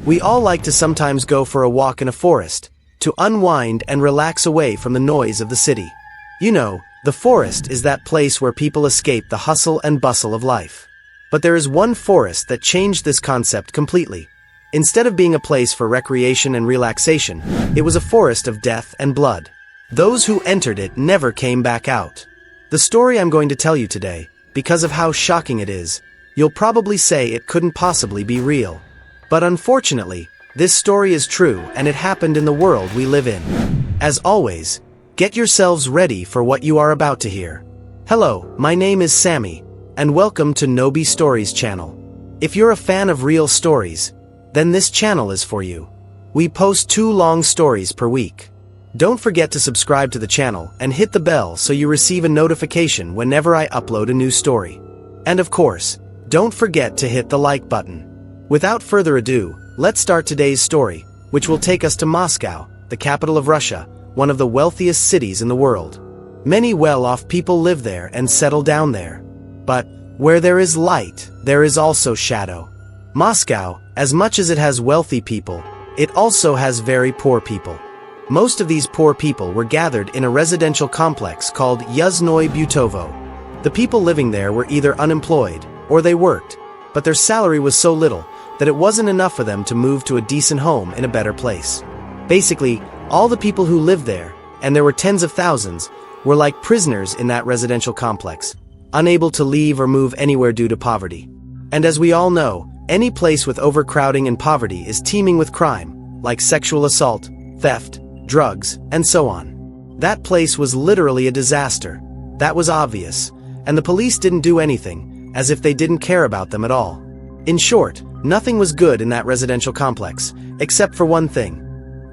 We all like to sometimes go for a walk in a forest, to unwind and relax away from the noise of the city. You know, the forest is that place where people escape the hustle and bustle of life. But there is one forest that changed this concept completely. Instead of being a place for recreation and relaxation, it was a forest of death and blood. Those who entered it never came back out. The story I'm going to tell you today, because of how shocking it is, you'll probably say it couldn't possibly be real. But unfortunately, this story is true and it happened in the world we live in. As always, get yourselves ready for what you are about to hear. Hello, my name is Sammy, and welcome to Nobi Stories channel. If you're a fan of real stories, then this channel is for you. We post 2 long stories per week. Don't forget to subscribe to the channel and hit the bell so you receive a notification whenever I upload a new story. And of course, don't forget to hit the like button. Without further ado, let's start today's story, which will take us to Moscow, the capital of Russia, one of the wealthiest cities in the world. Many well-off people live there and settle down there. But where there is light, there is also shadow. Moscow, as much as it has wealthy people, it also has very poor people. Most of these poor people were gathered in a residential complex called Yuzhnoye Butovo. The people living there were either unemployed, or they worked, but their salary was so little that it wasn't enough for them to move to a decent home in a better place. Basically, all the people who lived there, and there were tens of thousands, were like prisoners in that residential complex, unable to leave or move anywhere due to poverty. And as we all know, any place with overcrowding and poverty is teeming with crime, like sexual assault, theft, drugs, and so on. That place was literally a disaster. That was obvious, and the police didn't do anything, as if they didn't care about them at all. In short, nothing was good in that residential complex, except for one thing.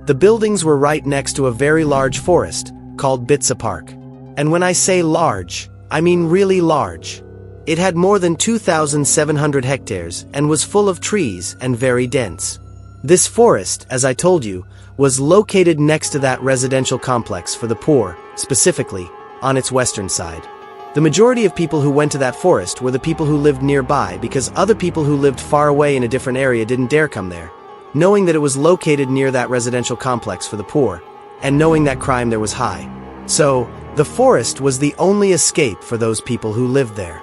The buildings were right next to a very large forest, called Bitsa Park. And when I say large, I mean really large. It had more than 2,700 hectares and was full of trees and very dense. This forest, as I told you, was located next to that residential complex for the poor, specifically, on its western side. The majority of people who went to that forest were the people who lived nearby because other people who lived far away in a different area didn't dare come there, knowing that it was located near that residential complex for the poor, and knowing that crime there was high. So, the forest was the only escape for those people who lived there.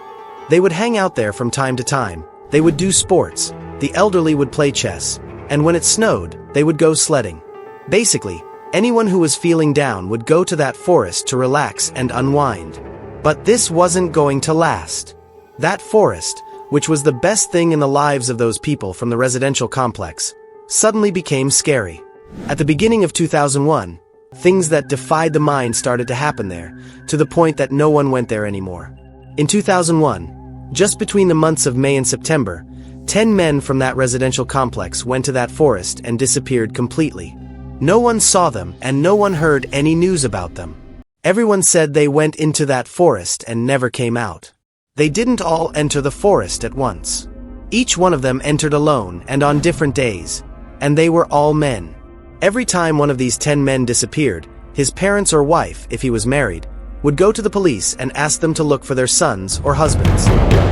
They would hang out there from time to time, they would do sports, the elderly would play chess, and when it snowed, they would go sledding. Basically, anyone who was feeling down would go to that forest to relax and unwind. But this wasn't going to last. That forest, which was the best thing in the lives of those people from the residential complex, suddenly became scary. At the beginning of 2001, things that defied the mind started to happen there, to the point that no one went there anymore. In 2001, just between the months of May and September, 10 men from that residential complex went to that forest and disappeared completely. No one saw them and no one heard any news about them. Everyone said they went into that forest and never came out. They didn't all enter the forest at once. Each one of them entered alone and on different days, and they were all men. Every time one of these 10 men disappeared, his parents or wife, if he was married, would go to the police and ask them to look for their sons or husbands.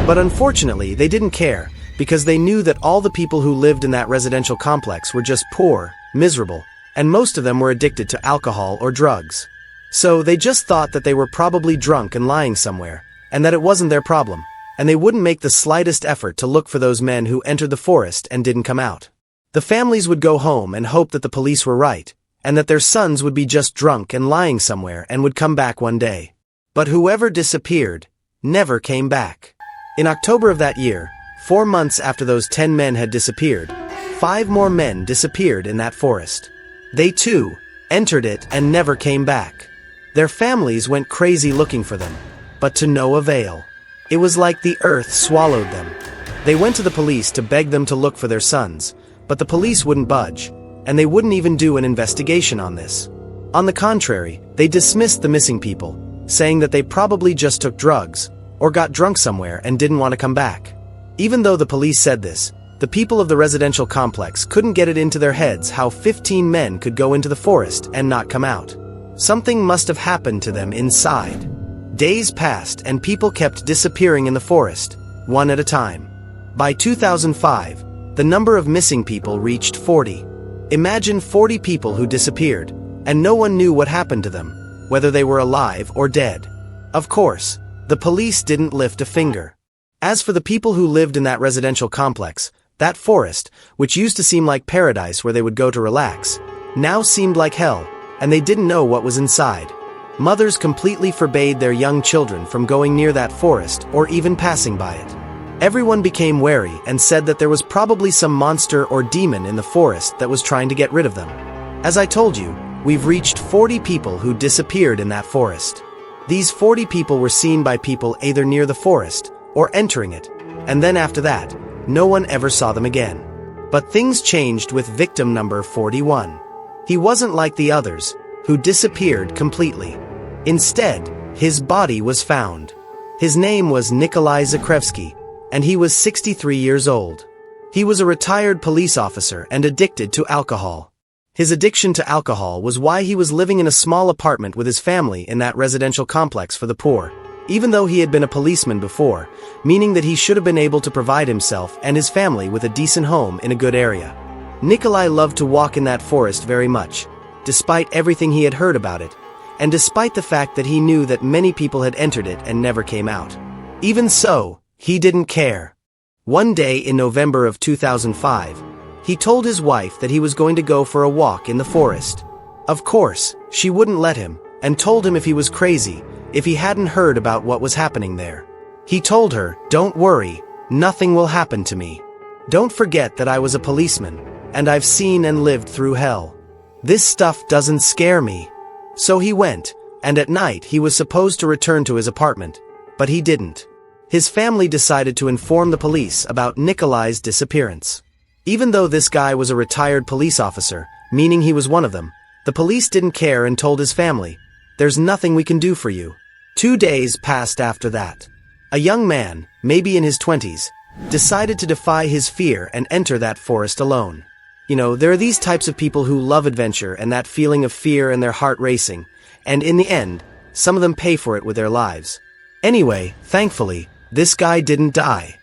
But unfortunately, they didn't care, because they knew that all the people who lived in that residential complex were just poor, miserable, and most of them were addicted to alcohol or drugs. So they just thought that they were probably drunk and lying somewhere, and that it wasn't their problem, and they wouldn't make the slightest effort to look for those men who entered the forest and didn't come out. The families would go home and hope that the police were right, and that their sons would be just drunk and lying somewhere and would come back one day. But whoever disappeared never came back. In October of that year, 4 months after those 10 men had disappeared, 5 more men disappeared in that forest. They too entered it and never came back. Their families went crazy looking for them, but to no avail. It was like the earth swallowed them. They went to the police to beg them to look for their sons, but the police wouldn't budge, and they wouldn't even do an investigation on this. On the contrary, they dismissed the missing people, saying that they probably just took drugs, or got drunk somewhere and didn't want to come back. Even though the police said this, the people of the residential complex couldn't get it into their heads how 15 men could go into the forest and not come out. Something must have happened to them inside. Days passed and people kept disappearing in the forest, one at a time. By 2005, the number of missing people reached 40. Imagine 40 people who disappeared, and no one knew what happened to them, whether they were alive or dead. Of course, the police didn't lift a finger. As for the people who lived in that residential complex, that forest, which used to seem like paradise where they would go to relax, now seemed like hell, and they didn't know what was inside. Mothers completely forbade their young children from going near that forest or even passing by it. Everyone became wary and said that there was probably some monster or demon in the forest that was trying to get rid of them. As I told you, we've reached 40 people who disappeared in that forest. These 40 people were seen by people either near the forest or entering it, and then after that, no one ever saw them again. But things changed with victim number 41. He wasn't like the others, who disappeared completely. Instead, his body was found. His name was Nikolai Zakrevsky, and he was 63 years old. He was a retired police officer and addicted to alcohol. His addiction to alcohol was why he was living in a small apartment with his family in that residential complex for the poor, even though he had been a policeman before, meaning that he should have been able to provide himself and his family with a decent home in a good area. Nikolai loved to walk in that forest very much, despite everything he had heard about it, and despite the fact that he knew that many people had entered it and never came out. Even so, he didn't care. One day in November of 2005, he told his wife that he was going to go for a walk in the forest. Of course, she wouldn't let him, and told him if he was crazy, if he hadn't heard about what was happening there. He told her, "Don't worry, nothing will happen to me. Don't forget that I was a policeman, and I've seen and lived through hell. This stuff doesn't scare me." So he went, and at night he was supposed to return to his apartment, but he didn't. His family decided to inform the police about Nikolai's disappearance. Even though this guy was a retired police officer, meaning he was one of them, the police didn't care and told his family, "There's nothing we can do for you." 2 days passed after that. A young man, maybe in his 20s, decided to defy his fear and enter that forest alone. You know, there are these types of people who love adventure and that feeling of fear and their heart racing, and in the end, some of them pay for it with their lives. Anyway, thankfully, this guy didn't die.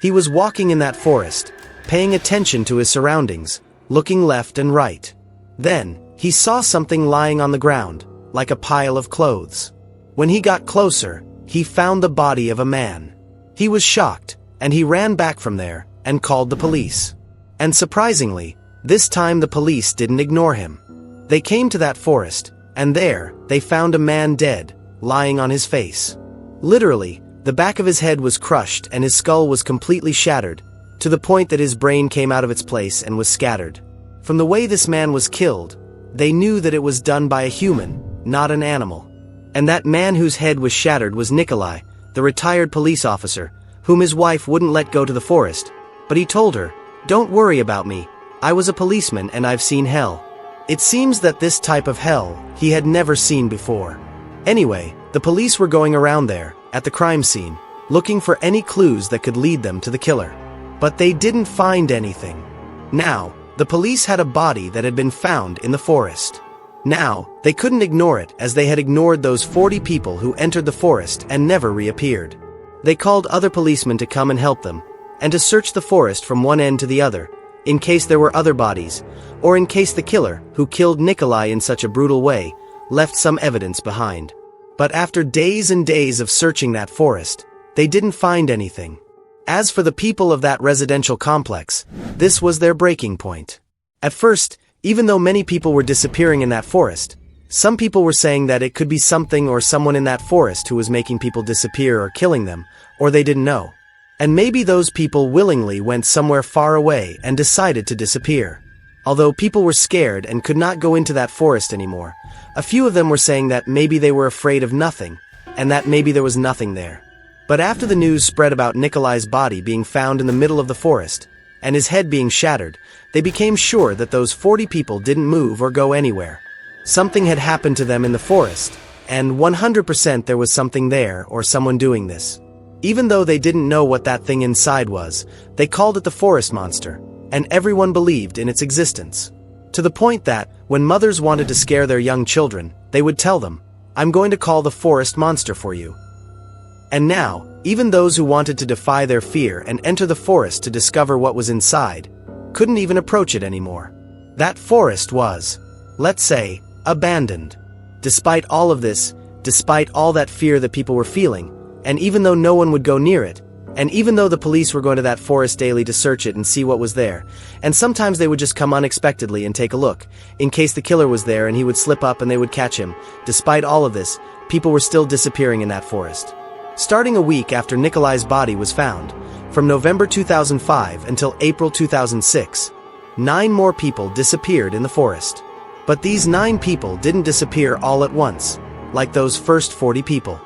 He was walking in that forest, paying attention to his surroundings, looking left and right. Then, he saw something lying on the ground, like a pile of clothes. When he got closer, he found the body of a man. He was shocked, and he ran back from there and called the police. And surprisingly, this time the police didn't ignore him. They came to that forest, and there, they found a man dead, lying on his face. Literally, the back of his head was crushed and his skull was completely shattered, to the point that his brain came out of its place and was scattered. From the way this man was killed, they knew that it was done by a human, not an animal. And that man whose head was shattered was Nikolai, the retired police officer, whom his wife wouldn't let go to the forest, but he told her, "Don't worry about me, I was a policeman and I've seen hell." It seems that this type of hell he had never seen before. Anyway, the police were going around there, at the crime scene, looking for any clues that could lead them to the killer. But they didn't find anything. Now, the police had a body that had been found in the forest. Now, they couldn't ignore it as they had ignored those 40 people who entered the forest and never reappeared. They called other policemen to come and help them, and to search the forest from one end to the other, in case there were other bodies, or in case the killer, who killed Nikolai in such a brutal way, left some evidence behind. But after days and days of searching that forest, they didn't find anything. As for the people of that residential complex, this was their breaking point. At first, even though many people were disappearing in that forest, some people were saying that it could be something or someone in that forest who was making people disappear or killing them, or they didn't know. And maybe those people willingly went somewhere far away and decided to disappear. Although people were scared and could not go into that forest anymore, a few of them were saying that maybe they were afraid of nothing, and that maybe there was nothing there. But after the news spread about Nikolai's body being found in the middle of the forest, and his head being shattered, they became sure that those 40 people didn't move or go anywhere. Something had happened to them in the forest, and 100% there was something there or someone doing this. Even though they didn't know what that thing inside was, they called it the forest monster, and everyone believed in its existence. To the point that, when mothers wanted to scare their young children, they would tell them, "I'm going to call the forest monster for you." And now, even those who wanted to defy their fear and enter the forest to discover what was inside, couldn't even approach it anymore. That forest was, let's say, abandoned. Despite all of this, despite all that fear that people were feeling, and even though no one would go near it, and even though the police were going to that forest daily to search it and see what was there, and sometimes they would just come unexpectedly and take a look, in case the killer was there and he would slip up and they would catch him, despite all of this, people were still disappearing in that forest. Starting a week after Nikolai's body was found, from November 2005 until April 2006, 9 more people disappeared in the forest. But these 9 people didn't disappear all at once, like those first 40 people.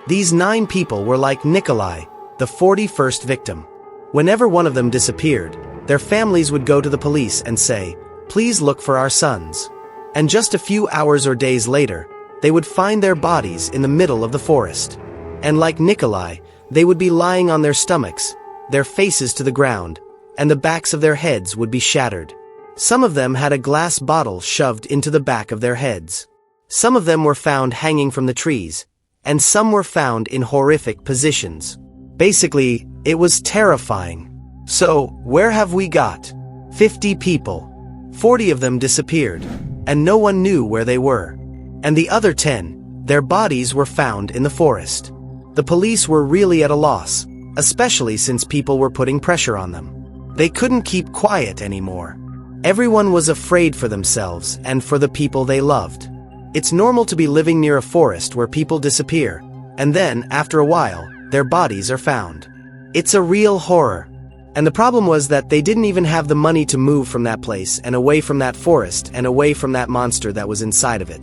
These 9 people were like Nikolai, the 41st victim. Whenever one of them disappeared, their families would go to the police and say, "Please look for our sons." And just a few hours or days later, they would find their bodies in the middle of the forest. And like Nikolai, they would be lying on their stomachs, their faces to the ground, and the backs of their heads would be shattered. Some of them had a glass bottle shoved into the back of their heads. Some of them were found hanging from the trees, and some were found in horrific positions. Basically, it was terrifying. So, where have we got? 50 people. 40 of them disappeared, and no one knew where they were. And the other 10, their bodies were found in the forest. The police were really at a loss, especially since people were putting pressure on them. They couldn't keep quiet anymore. Everyone was afraid for themselves and for the people they loved. It's normal to be living near a forest where people disappear, and then, after a while, their bodies are found. It's a real horror. And the problem was that they didn't even have the money to move from that place and away from that forest and away from that monster that was inside of it.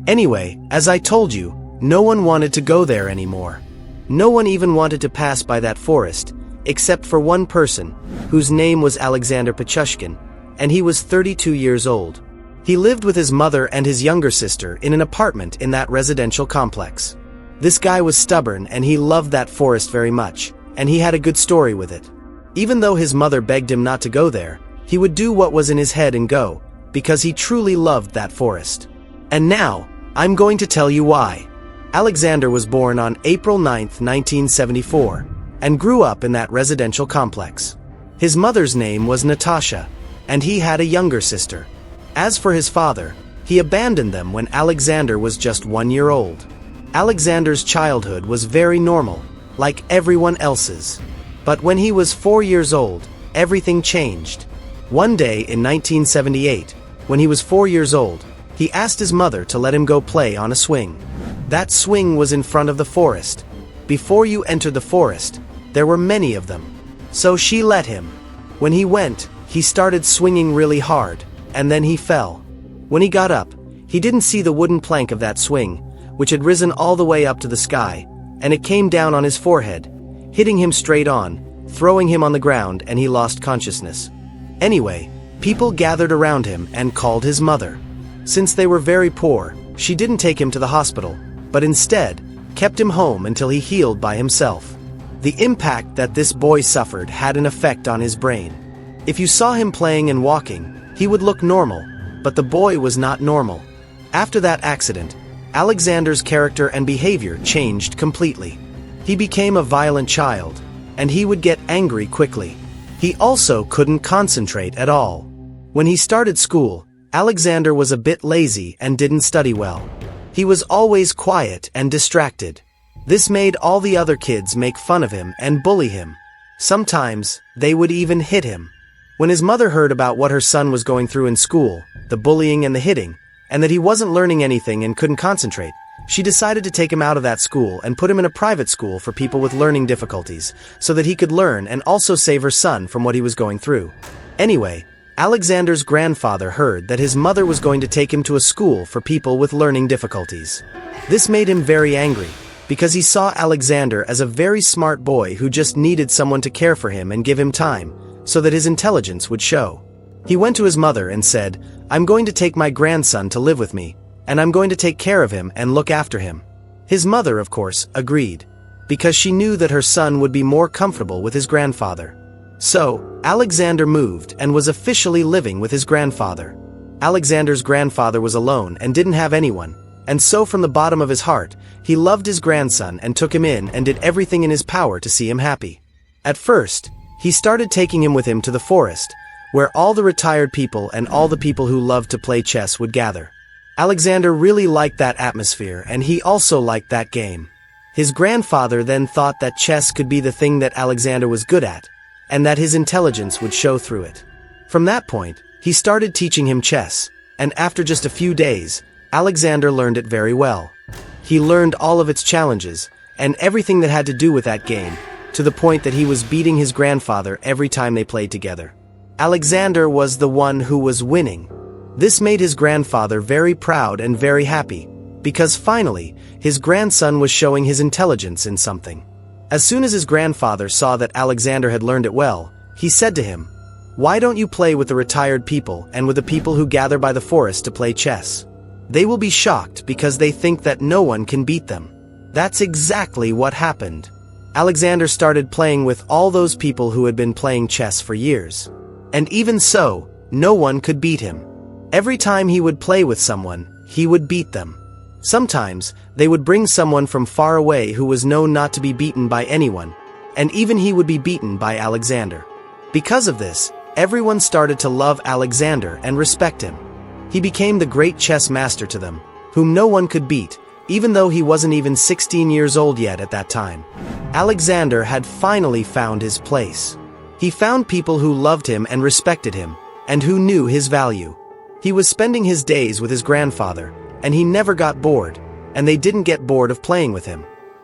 Anyway, as I told you, no one wanted to go there anymore. No one even wanted to pass by that forest, except for one person, whose name was Alexander Pichushkin, and he was 32 years old. He lived with his mother and his younger sister in an apartment in that residential complex. This guy was stubborn and he loved that forest very much, and he had a good story with it. Even though his mother begged him not to go there, he would do what was in his head and go, because he truly loved that forest. And now, I'm going to tell you why. Alexander was born on April 9, 1974, and grew up in that residential complex. His mother's name was Natasha, and he had a younger sister. As for his father, he abandoned them when Alexander was just 1 year old. Alexander's childhood was very normal, like everyone else's. But when he was 4 years old, everything changed. One day in 1978, when he was 4 years old, he asked his mother to let him go play on a swing. That swing was in front of the forest. Before you entered the forest, there were many of them. So she let him. When he went, he started swinging really hard, and then he fell. When he got up, he didn't see the wooden plank of that swing, which had risen all the way up to the sky, and it came down on his forehead, hitting him straight on, throwing him on the ground, and he lost consciousness. Anyway, people gathered around him and called his mother. Since they were very poor, she didn't take him to the hospital, but instead, kept him home until he healed by himself. The impact that this boy suffered had an effect on his brain. If you saw him playing and walking, he would look normal, but the boy was not normal. After that accident, Alexander's character and behavior changed completely. He became a violent child, and he would get angry quickly. He also couldn't concentrate at all. When he started school, Alexander was a bit lazy and didn't study well. He was always quiet and distracted. This made all the other kids make fun of him and bully him. Sometimes, they would even hit him. When his mother heard about what her son was going through in school, the bullying and the hitting, and that he wasn't learning anything and couldn't concentrate, she decided to take him out of that school and put him in a private school for people with learning difficulties, so that he could learn and also save her son from what he was going through. Anyway, Alexander's grandfather heard that his mother was going to take him to a school for people with learning difficulties. This made him very angry, because he saw Alexander as a very smart boy who just needed someone to care for him and give him time, so that his intelligence would show. He went to his mother and said, "I'm going to take my grandson to live with me, and I'm going to take care of him and look after him." His mother, of course, agreed, because she knew that her son would be more comfortable with his grandfather. So, Alexander moved and was officially living with his grandfather. Alexander's grandfather was alone and didn't have anyone, and so from the bottom of his heart, he loved his grandson and took him in and did everything in his power to see him happy. At first, he started taking him with him to the forest, where all the retired people and all the people who loved to play chess would gather. Alexander really liked that atmosphere, and he also liked that game. His grandfather then thought that chess could be the thing that Alexander was good at, and that his intelligence would show through it. From that point, he started teaching him chess, and after just a few days, Alexander learned it very well. He learned all of its challenges, and everything that had to do with that game, to the point that he was beating his grandfather every time they played together. Alexander was the one who was winning. This made his grandfather very proud and very happy, because finally, his grandson was showing his intelligence in something. As soon as his grandfather saw that Alexander had learned it well, he said to him, "Why don't you play with the retired people and with the people who gather by the forest to play chess? They will be shocked because they think that no one can beat them." That's exactly what happened. Alexander started playing with all those people who had been playing chess for years. And even so, no one could beat him. Every time he would play with someone, he would beat them. Sometimes, they would bring someone from far away who was known not to be beaten by anyone, and even he would be beaten by Alexander. Because of this, everyone started to love Alexander and respect him. He became the great chess master to them, whom no one could beat, even though he wasn't even 16 years old yet at that time. Alexander had finally found his place. He found people who loved him and respected him, and who knew his value. He was spending his days with his grandfather, and he never got bored, and they didn't get bored of playing with him.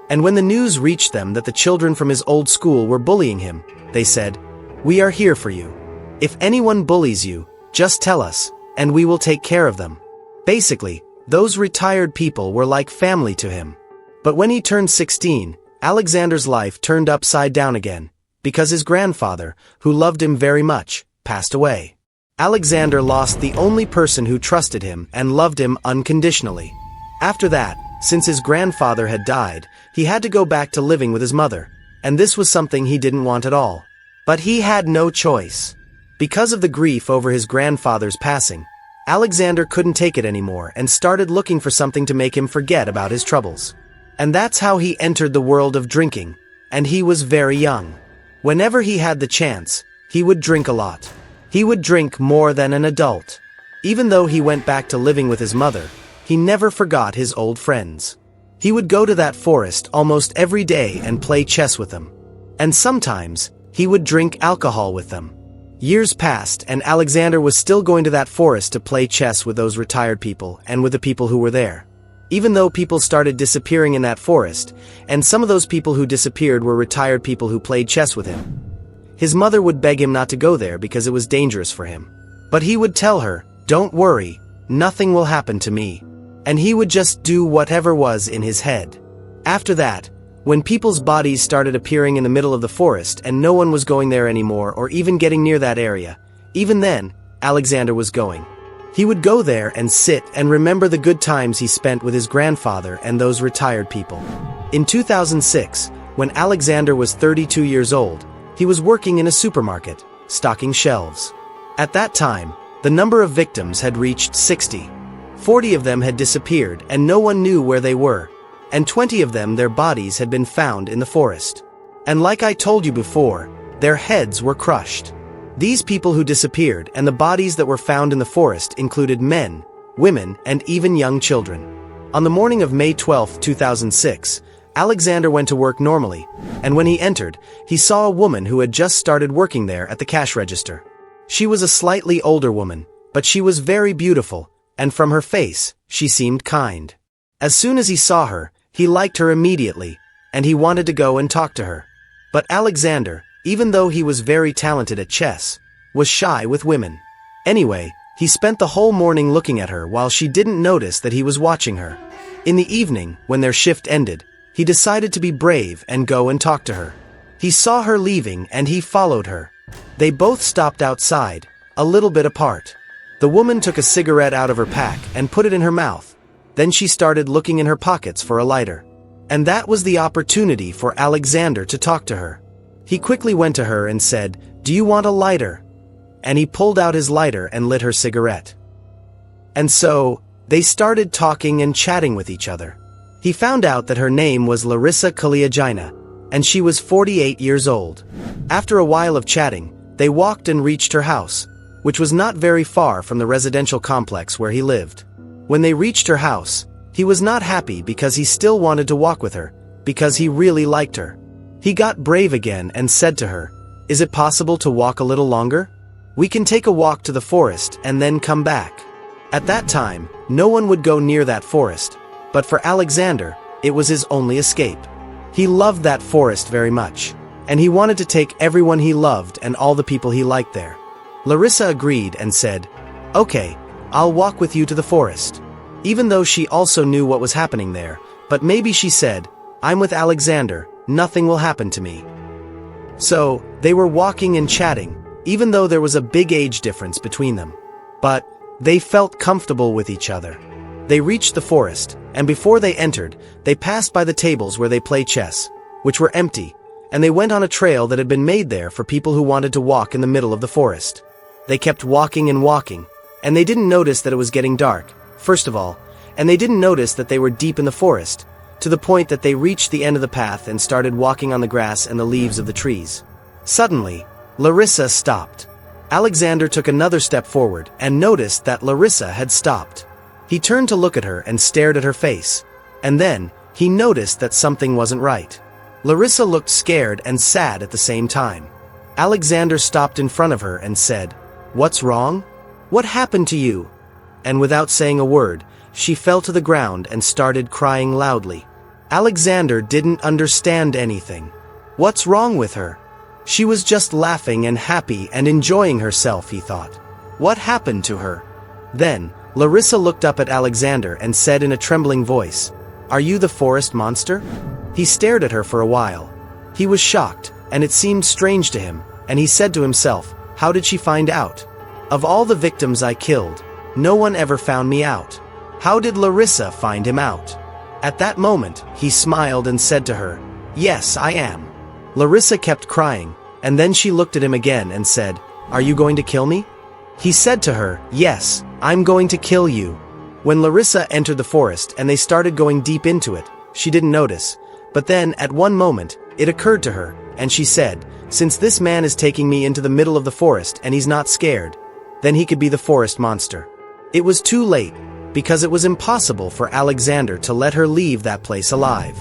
And when the news reached them that the children from his old school were bullying him, they said, "We are here for you. If anyone bullies you, just tell us, and we will take care of them." Basically, those retired people were like family to him. But when he turned 16, Alexander's life turned upside down again, because his grandfather, who loved him very much, passed away. Alexander lost the only person who trusted him and loved him unconditionally. After that, since his grandfather had died, he had to go back to living with his mother, and this was something he didn't want at all. But he had no choice. Because of the grief over his grandfather's passing, Alexander couldn't take it anymore and started looking for something to make him forget about his troubles. And that's how he entered the world of drinking, and he was very young. Whenever he had the chance, he would drink a lot. He would drink more than an adult. Even though he went back to living with his mother, he never forgot his old friends. He would go to that forest almost every day and play chess with them. And sometimes, he would drink alcohol with them. Years passed, and Alexander was still going to that forest to play chess with those retired people and with the people who were there. Even though people started disappearing in that forest, and some of those people who disappeared were retired people who played chess with him. His mother would beg him not to go there because it was dangerous for him. But he would tell her, "Don't worry, nothing will happen to me." And he would just do whatever was in his head. After that, when people's bodies started appearing in the middle of the forest and no one was going there anymore or even getting near that area, even then, Alexander was going. He would go there and sit and remember the good times he spent with his grandfather and those retired people. In 2006, when Alexander was 32 years old, he was working in a supermarket, stocking shelves. At that time, the number of victims had reached 60. 40 of them had disappeared and no one knew where they were, and 20 of them their bodies had been found in the forest. And like I told you before, their heads were crushed. These people who disappeared and the bodies that were found in the forest included men, women, and even young children. On the morning of May 12, 2006, Alexander went to work normally, and when he entered, he saw a woman who had just started working there at the cash register. She was a slightly older woman, but she was very beautiful, and from her face, she seemed kind. As soon as he saw her, he liked her immediately, and he wanted to go and talk to her. But Alexander, even though he was very talented at chess, was shy with women. Anyway, he spent the whole morning looking at her while she didn't notice that he was watching her. In the evening, when their shift ended, he decided to be brave and go and talk to her. He saw her leaving and he followed her. They both stopped outside, a little bit apart. The woman took a cigarette out of her pack and put it in her mouth. Then she started looking in her pockets for a lighter. And that was the opportunity for Alexander to talk to her. He quickly went to her and said, "Do you want a lighter?" And he pulled out his lighter and lit her cigarette. And so, they started talking and chatting with each other. He found out that her name was Larissa Kaliagina, and she was 48 years old. After a while of chatting, they walked and reached her house, which was not very far from the residential complex where he lived. When they reached her house, he was not happy because he still wanted to walk with her, because he really liked her. He got brave again and said to her, "Is it possible to walk a little longer? We can take a walk to the forest and then come back." At that time, no one would go near that forest, but for Alexander, it was his only escape. He loved that forest very much, and he wanted to take everyone he loved and all the people he liked there. Larissa agreed and said, "Okay, I'll walk with you to the forest." Even though she also knew what was happening there, but maybe she said, "I'm with Alexander, nothing will happen to me." So, they were walking and chatting, even though there was a big age difference between them. But, they felt comfortable with each other. They reached the forest, and before they entered, they passed by the tables where they play chess, which were empty, and they went on a trail that had been made there for people who wanted to walk in the middle of the forest. They kept walking and walking, and they didn't notice that it was getting dark, first of all, and they didn't notice that they were deep in the forest, to the point that they reached the end of the path and started walking on the grass and the leaves of the trees. Suddenly, Larissa stopped. Alexander took another step forward and noticed that Larissa had stopped. He turned to look at her and stared at her face, and then, he noticed that something wasn't right. Larissa looked scared and sad at the same time. Alexander stopped in front of her and said, "What's wrong? What happened to you?" And without saying a word, she fell to the ground and started crying loudly. Alexander didn't understand anything. What's wrong with her? She was just laughing and happy and enjoying herself, he thought. What happened to her? Then, Larissa looked up at Alexander and said in a trembling voice, "Are you the forest monster?" He stared at her for a while. He was shocked, and it seemed strange to him, and he said to himself, "How did she find out? Of all the victims I killed, no one ever found me out. How did Larissa find him out?" At that moment, he smiled and said to her, "Yes, I am." Larissa kept crying, and then she looked at him again and said, "Are you going to kill me?" He said to her, "Yes, I'm going to kill you." When Larissa entered the forest and they started going deep into it, she didn't notice. But then, at one moment, it occurred to her, and she said, "Since this man is taking me into the middle of the forest and he's not scared, then he could be the forest monster." It was too late, because it was impossible for Alexander to let her leave that place alive.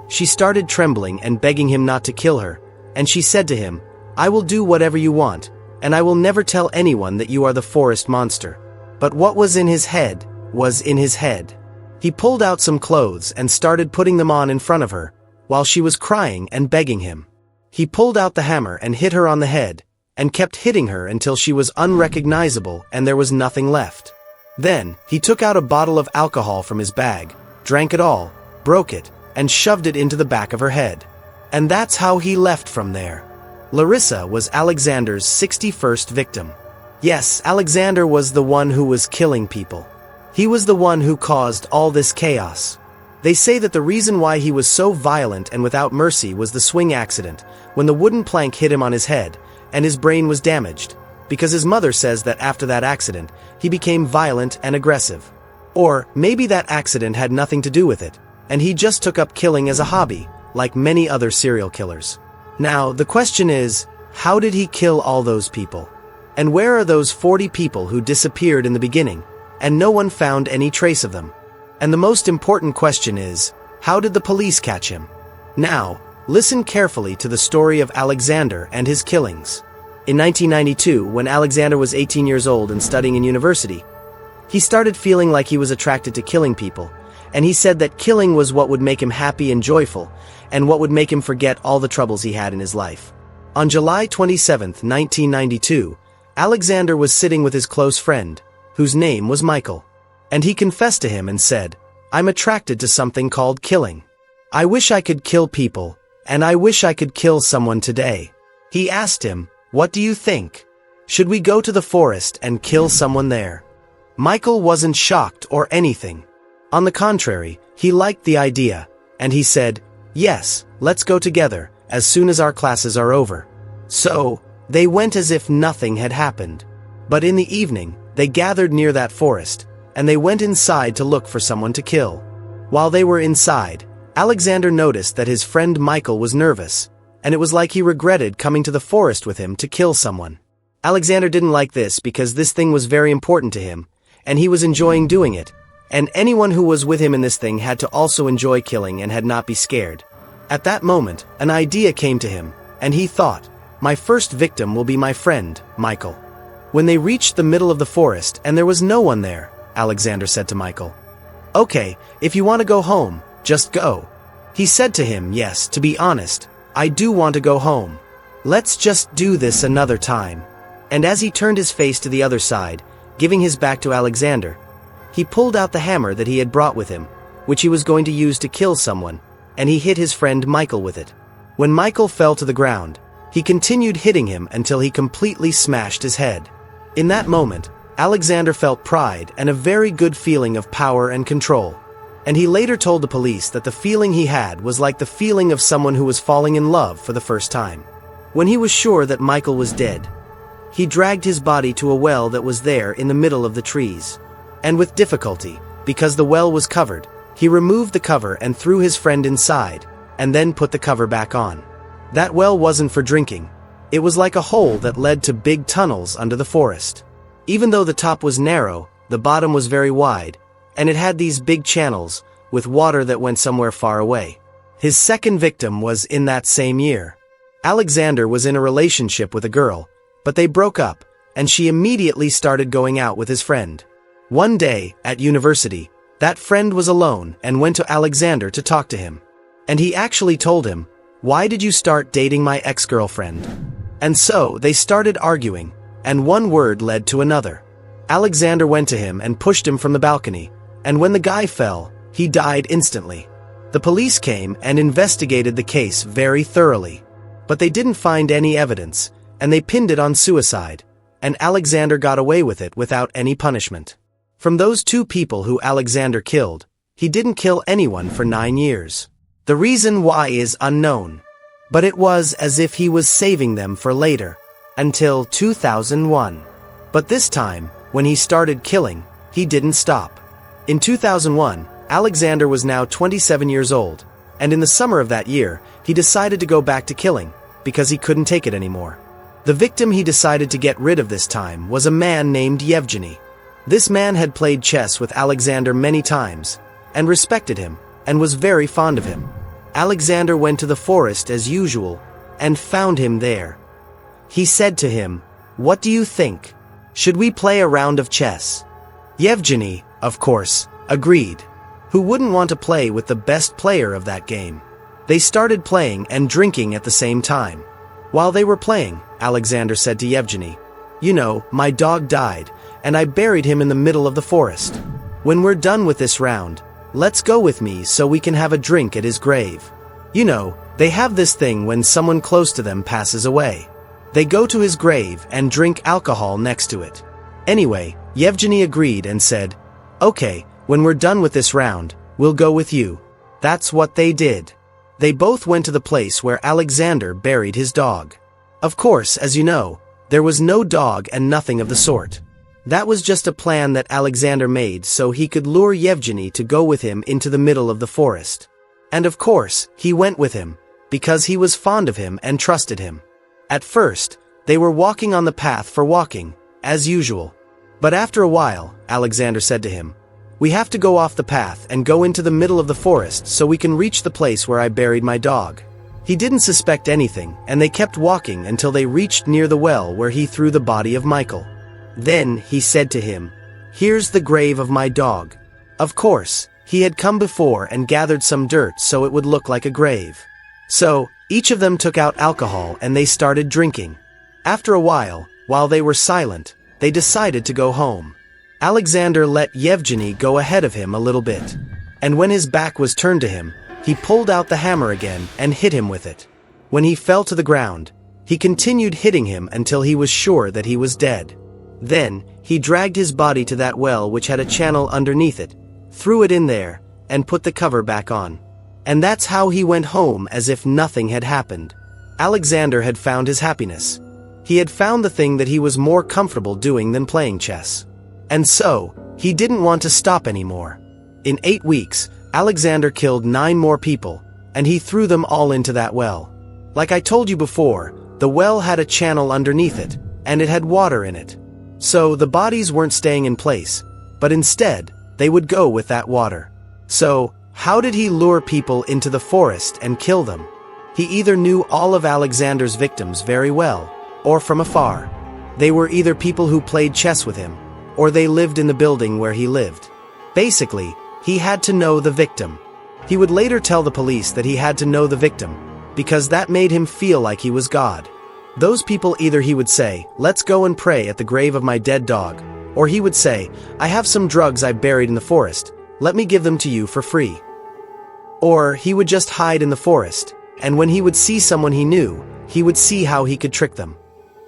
She started trembling and begging him not to kill her, and she said to him, "I will do whatever you want, and I will never tell anyone that you are the forest monster." But what was in his head, was in his head. He pulled out some clothes and started putting them on in front of her, while she was crying and begging him. He pulled out the hammer and hit her on the head, and kept hitting her until she was unrecognizable and there was nothing left. Then, he took out a bottle of alcohol from his bag, drank it all, broke it, and shoved it into the back of her head. And that's how he left from there. Larissa was Alexander's 61st victim. Yes, Alexander was the one who was killing people. He was the one who caused all this chaos. They say that the reason why he was so violent and without mercy was the swing accident, when the wooden plank hit him on his head, and his brain was damaged, because his mother says that after that accident, he became violent and aggressive. Or, maybe that accident had nothing to do with it, and he just took up killing as a hobby, like many other serial killers. Now, the question is, how did he kill all those people? And where are those 40 people who disappeared in the beginning, and no one found any trace of them? And the most important question is, how did the police catch him? Now, listen carefully to the story of Alexander and his killings. In 1992, when Alexander was 18 years old and studying in university, he started feeling like he was attracted to killing people, and he said that killing was what would make him happy and joyful, and what would make him forget all the troubles he had in his life. On July 27, 1992, Alexander was sitting with his close friend, whose name was Michael. And he confessed to him and said, "I'm attracted to something called killing. I wish I could kill people, and I wish I could kill someone today." He asked him, "What do you think? Should we go to the forest and kill someone there?" Michael wasn't shocked or anything. On the contrary, he liked the idea, and he said, "Yes, let's go together, as soon as our classes are over." So, they went as if nothing had happened. But in the evening, they gathered near that forest, and they went inside to look for someone to kill. While they were inside, Alexander noticed that his friend Michael was nervous, and it was like he regretted coming to the forest with him to kill someone. Alexander didn't like this because this thing was very important to him, and he was enjoying doing it, and anyone who was with him in this thing had to also enjoy killing and had not be scared. At that moment, an idea came to him, and he thought, my first victim will be my friend, Michael. When they reached the middle of the forest and there was no one there, Alexander said to Michael, "Okay, if you want to go home, just go." He said to him, "Yes, to be honest, I do want to go home. Let's just do this another time." And as he turned his face to the other side, giving his back to Alexander, he pulled out the hammer that he had brought with him, which he was going to use to kill someone, and he hit his friend Michael with it. When Michael fell to the ground, he continued hitting him until he completely smashed his head. In that moment, Alexander felt pride and a very good feeling of power and control. And he later told the police that the feeling he had was like the feeling of someone who was falling in love for the first time. When he was sure that Michael was dead, he dragged his body to a well that was there in the middle of the trees. And with difficulty, because the well was covered, he removed the cover and threw his friend inside, and then put the cover back on. That well wasn't for drinking. It was like a hole that led to big tunnels under the forest. Even though the top was narrow, the bottom was very wide, and it had these big channels, with water that went somewhere far away. His second victim was in that same year. Alexander was in a relationship with a girl, but they broke up, and she immediately started going out with his friend. One day, at university, that friend was alone and went to Alexander to talk to him. And he actually told him, "Why did you start dating my ex-girlfriend?" And so, they started arguing, and one word led to another. Alexander went to him and pushed him from the balcony, and when the guy fell, he died instantly. The police came and investigated the case very thoroughly. But they didn't find any evidence, and they pinned it on suicide, and Alexander got away with it without any punishment. From those two people who Alexander killed, he didn't kill anyone for 9 years. The reason why is unknown, but it was as if he was saving them for later, until 2001. But this time, when he started killing, he didn't stop. In 2001, Alexander was now 27 years old, and in the summer of that year, he decided to go back to killing, because he couldn't take it anymore. The victim he decided to get rid of this time was a man named Yevgeny. This man had played chess with Alexander many times, and respected him, and was very fond of him. Alexander went to the forest as usual, and found him there. He said to him, "What do you think? Should we play a round of chess?" Yevgeny, of course, agreed. Who wouldn't want to play with the best player of that game? They started playing and drinking at the same time. While they were playing, Alexander said to Yevgeny, "You know, my dog died, and I buried him in the middle of the forest. When we're done with this round, let's go with me so we can have a drink at his grave." You know, they have this thing when someone close to them passes away. They go to his grave and drink alcohol next to it. Anyway, Yevgeny agreed and said, "Okay, when we're done with this round, we'll go with you." That's what they did. They both went to the place where Alexander buried his dog. Of course, as you know, there was no dog and nothing of the sort. That was just a plan that Alexander made so he could lure Yevgeny to go with him into the middle of the forest. And of course, he went with him, because he was fond of him and trusted him. At first, they were walking on the path for walking, as usual. But after a while, Alexander said to him, "We have to go off the path and go into the middle of the forest so we can reach the place where I buried my dog." He didn't suspect anything, and they kept walking until they reached near the well where he threw the body of Michael. Then he said to him, "Here's the grave of my dog." Of course, he had come before and gathered some dirt so it would look like a grave. So, each of them took out alcohol and they started drinking. After a while they were silent, they decided to go home. Alexander let Yevgeny go ahead of him a little bit. And when his back was turned to him, he pulled out the hammer again and hit him with it. When he fell to the ground, he continued hitting him until he was sure that he was dead. Then, he dragged his body to that well which had a channel underneath it, threw it in there, and put the cover back on. And that's how he went home as if nothing had happened. Alexander had found his happiness. He had found the thing that he was more comfortable doing than playing chess. And so, he didn't want to stop anymore. In 8 weeks, Alexander killed 9 more people, and he threw them all into that well. Like I told you before, the well had a channel underneath it, and it had water in it. So the bodies weren't staying in place, but instead, they would go with that water. So, how did he lure people into the forest and kill them? He either knew all of Alexander's victims very well, or from afar. They were either people who played chess with him, or they lived in the building where he lived. Basically, he had to know the victim. He would later tell the police that he had to know the victim, because that made him feel like he was God. Those people either he would say, "Let's go and pray at the grave of my dead dog," or he would say, "I have some drugs I buried in the forest, let me give them to you for free." Or he would just hide in the forest, and when he would see someone he knew, he would see how he could trick them.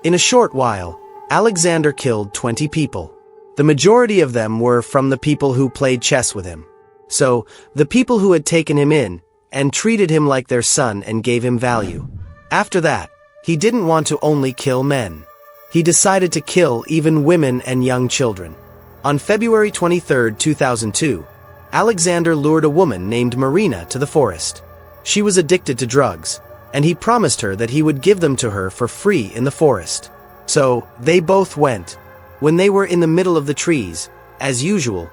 In a short while, Alexander killed 20 people. The majority of them were from the people who played chess with him. So, the people who had taken him in, and treated him like their son and gave him value. After that, he didn't want to only kill men. He decided to kill even women and young children. On February 23, 2002, Alexander lured a woman named Marina to the forest. She was addicted to drugs, and he promised her that he would give them to her for free in the forest. So, they both went. When they were in the middle of the trees, as usual,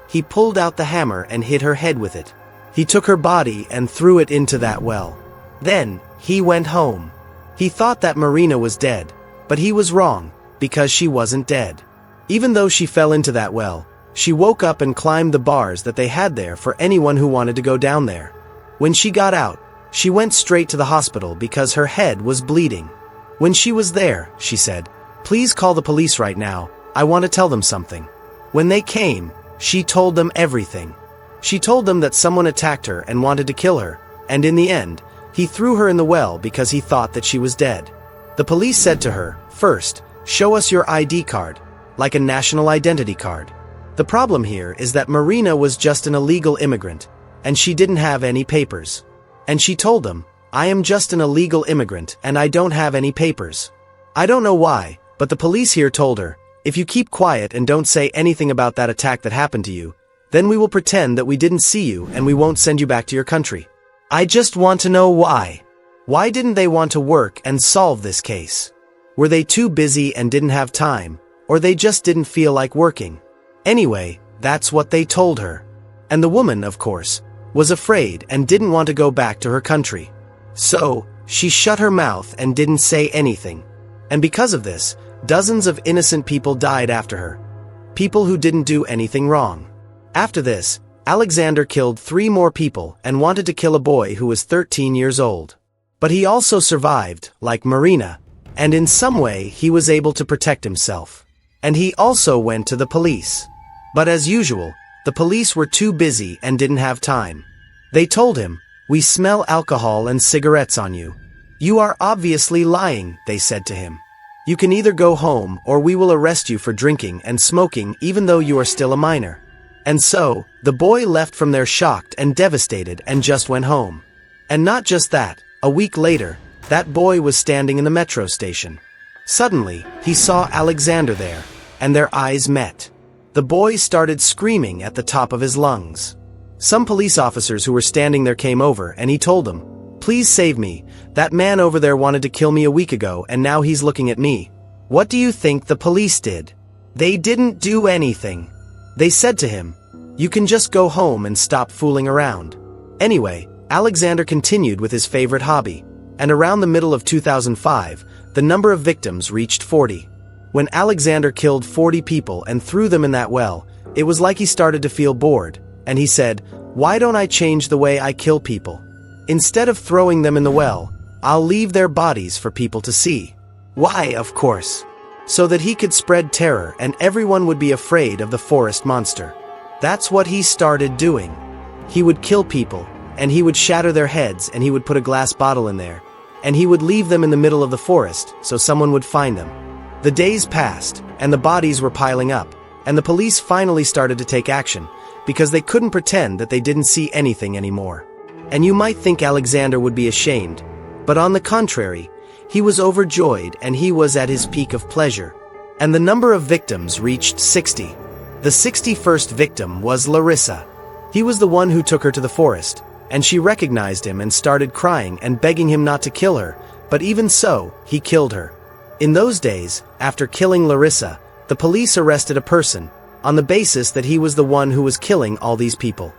he pulled out the hammer and hit her head with it. He took her body and threw it into that well. Then, he went home. He thought that Marina was dead, but he was wrong, because she wasn't dead. Even though she fell into that well, she woke up and climbed the bars that they had there for anyone who wanted to go down there. When she got out, she went straight to the hospital because her head was bleeding. When she was there, she said, "Please call the police right now, I want to tell them something." When they came, she told them everything. She told them that someone attacked her and wanted to kill her, and in the end, he threw her in the well because he thought that she was dead. The police said to her, "First, show us your ID card, like a national identity card." The problem here is that Marina was just an illegal immigrant, and she didn't have any papers. And she told them, "I am just an illegal immigrant and I don't have any papers." I don't know why, but the police here told her, "If you keep quiet and don't say anything about that attack that happened to you, then we will pretend that we didn't see you and we won't send you back to your country." I just want to know why. Why didn't they want to work and solve this case? Were they too busy and didn't have time, or they just didn't feel like working? Anyway, that's what they told her. And the woman, of course, was afraid and didn't want to go back to her country. So, she shut her mouth and didn't say anything. And because of this, dozens of innocent people died after her. People who didn't do anything wrong. After this, Alexander killed 3 more people and wanted to kill a boy who was 13 years old. But he also survived, like Marina, and in some way he was able to protect himself. And he also went to the police. But as usual, the police were too busy and didn't have time. They told him, "We smell alcohol and cigarettes on you." "You are obviously lying," they said to him. "You can either go home or we will arrest you for drinking and smoking even though you are still a minor." And so, the boy left from there shocked and devastated and just went home. And not just that, a week later, that boy was standing in the metro station. Suddenly, he saw Alexander there, and their eyes met. The boy started screaming at the top of his lungs. Some police officers who were standing there came over and he told them, "Please save me, that man over there wanted to kill me a week ago and now he's looking at me." What do you think the police did? They didn't do anything. They said to him, "You can just go home and stop fooling around." Anyway, Alexander continued with his favorite hobby, and around the middle of 2005, the number of victims reached 40. When Alexander killed 40 people and threw them in that well, it was like he started to feel bored, and he said, "Why don't I change the way I kill people? Instead of throwing them in the well, I'll leave their bodies for people to see." Why, of course? So that he could spread terror and everyone would be afraid of the forest monster. That's what he started doing. He would kill people, and he would shatter their heads and he would put a glass bottle in there, and he would leave them in the middle of the forest so someone would find them. The days passed, and the bodies were piling up, and the police finally started to take action, because they couldn't pretend that they didn't see anything anymore. And you might think Alexander would be ashamed, but on the contrary, he was overjoyed and he was at his peak of pleasure. And the number of victims reached 60. The 61st victim was Larissa. He was the one who took her to the forest, and she recognized him and started crying and begging him not to kill her, but even so, he killed her. In those days, after killing Larissa, the police arrested a person, on the basis that he was the one who was killing all these people.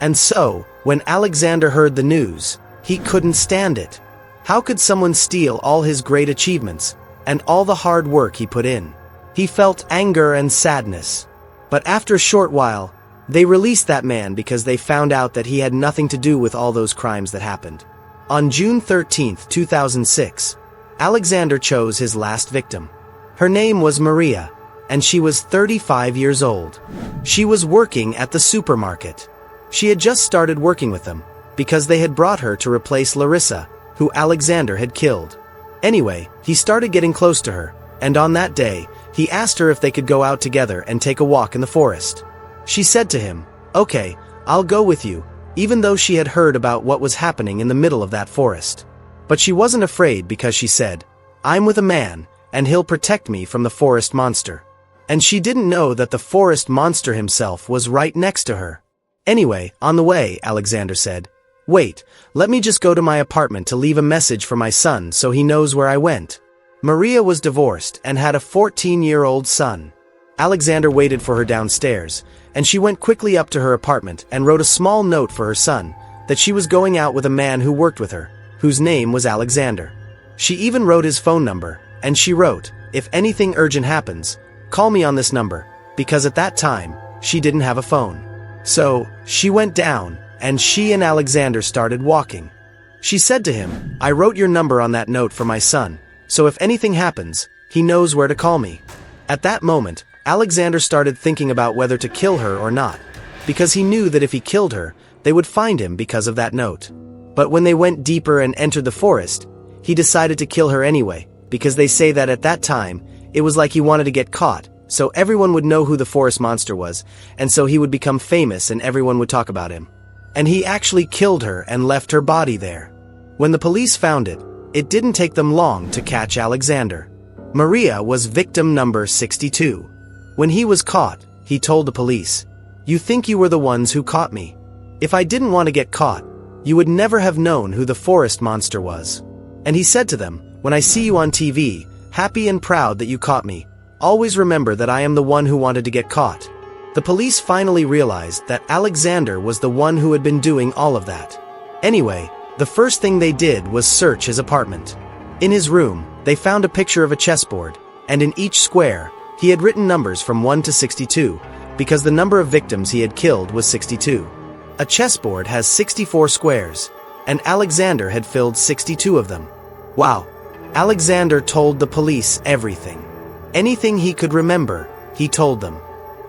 And so, when Alexander heard the news, he couldn't stand it. How could someone steal all his great achievements, and all the hard work he put in? He felt anger and sadness. But after a short while, they released that man because they found out that he had nothing to do with all those crimes that happened. On June 13, 2006, Alexander chose his last victim. Her name was Maria, and she was 35 years old. She was working at the supermarket. She had just started working with them, because they had brought her to replace Larissa, who Alexander had killed. Anyway, he started getting close to her, and on that day, he asked her if they could go out together and take a walk in the forest. She said to him, "Okay, I'll go with you," even though she had heard about what was happening in the middle of that forest. But she wasn't afraid because she said, "I'm with a man, and he'll protect me from the forest monster." And she didn't know that the forest monster himself was right next to her. Anyway, on the way, Alexander said, "Wait, let me just go to my apartment to leave a message for my son so he knows where I went." Maria was divorced and had a 14-year-old son. Alexander waited for her downstairs, and she went quickly up to her apartment and wrote a small note for her son, that she was going out with a man who worked with her, whose name was Alexander. She even wrote his phone number, and she wrote, "If anything urgent happens, call me on this number," because at that time, she didn't have a phone. So, she went down, and she and Alexander started walking. She said to him, "I wrote your number on that note for my son, so if anything happens, he knows where to call me." At that moment, Alexander started thinking about whether to kill her or not, because he knew that if he killed her, they would find him because of that note. But when they went deeper and entered the forest, he decided to kill her anyway, because they say that at that time, it was like he wanted to get caught, so everyone would know who the forest monster was, and so he would become famous and everyone would talk about him. And he actually killed her and left her body there. When the police found it, it didn't take them long to catch Alexander. Maria was victim number 62. When he was caught, he told the police, "You think you were the ones who caught me. If I didn't want to get caught, you would never have known who the forest monster was." And he said to them, "When I see you on TV, happy and proud that you caught me, always remember that I am the one who wanted to get caught." The police finally realized that Alexander was the one who had been doing all of that. Anyway, the first thing they did was search his apartment. In his room, they found a picture of a chessboard, and in each square, he had written numbers from 1 to 62, because the number of victims he had killed was 62. A chessboard has 64 squares, and Alexander had filled 62 of them. Wow! Alexander told the police everything. Anything he could remember, he told them.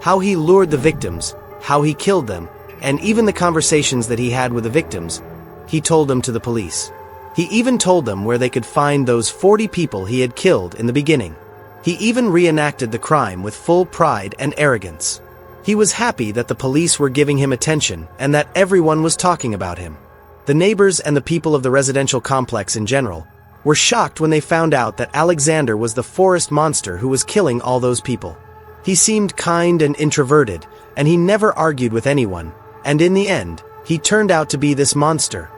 How he lured the victims, how he killed them, and even the conversations that he had with the victims, he told them to the police. He even told them where they could find those 40 people he had killed in the beginning. He even reenacted the crime with full pride and arrogance. He was happy that the police were giving him attention and that everyone was talking about him. The neighbors and the people of the residential complex in general were shocked when they found out that Alexander was the forest monster who was killing all those people. He seemed kind and introverted, and he never argued with anyone, and in the end, he turned out to be this monster.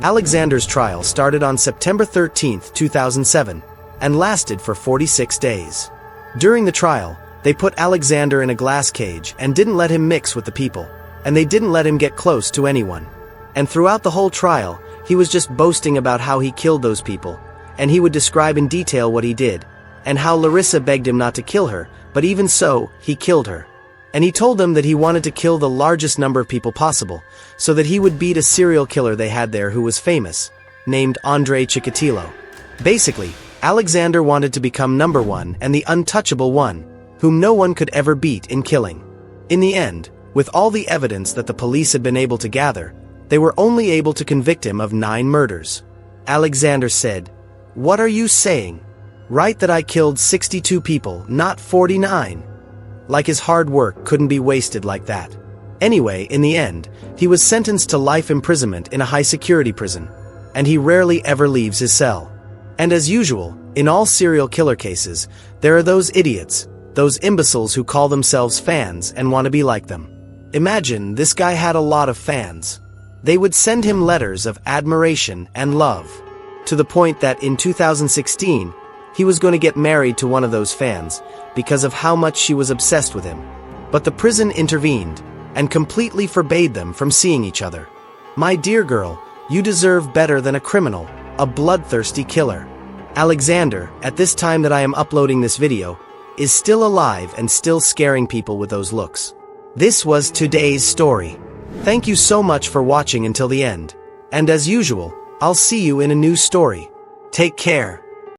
Alexander's trial started on September 13, 2007, and lasted for 46 days. During the trial, they put Alexander in a glass cage and didn't let him mix with the people, and they didn't let him get close to anyone. And throughout the whole trial, he was just boasting about how he killed those people, and he would describe in detail what he did, and how Larissa begged him not to kill her, but even so, he killed her. And he told them that he wanted to kill the largest number of people possible, so that he would beat a serial killer they had there who was famous, named Andrei Chikatilo. Basically, Alexander wanted to become number one and the untouchable one, whom no one could ever beat in killing. In the end, with all the evidence that the police had been able to gather, they were only able to convict him of 9 murders. Alexander said, "What are you saying? Write that I killed 62 people, not 49. Like his hard work couldn't be wasted like that. Anyway, in the end, he was sentenced to life imprisonment in a high-security prison, and he rarely ever leaves his cell. And as usual, in all serial killer cases, there are those idiots, those imbeciles who call themselves fans and want to be like them. Imagine this guy had a lot of fans. They would send him letters of admiration and love, to the point that in 2016, He was going to get married to one of those fans, because of how much she was obsessed with him. But the prison intervened, and completely forbade them from seeing each other. My dear girl, you deserve better than a criminal, a bloodthirsty killer. Alexander, at this time that I am uploading this video, is still alive and still scaring people with those looks. This was today's story. Thank you so much for watching until the end. And as usual, I'll see you in a new story. Take care.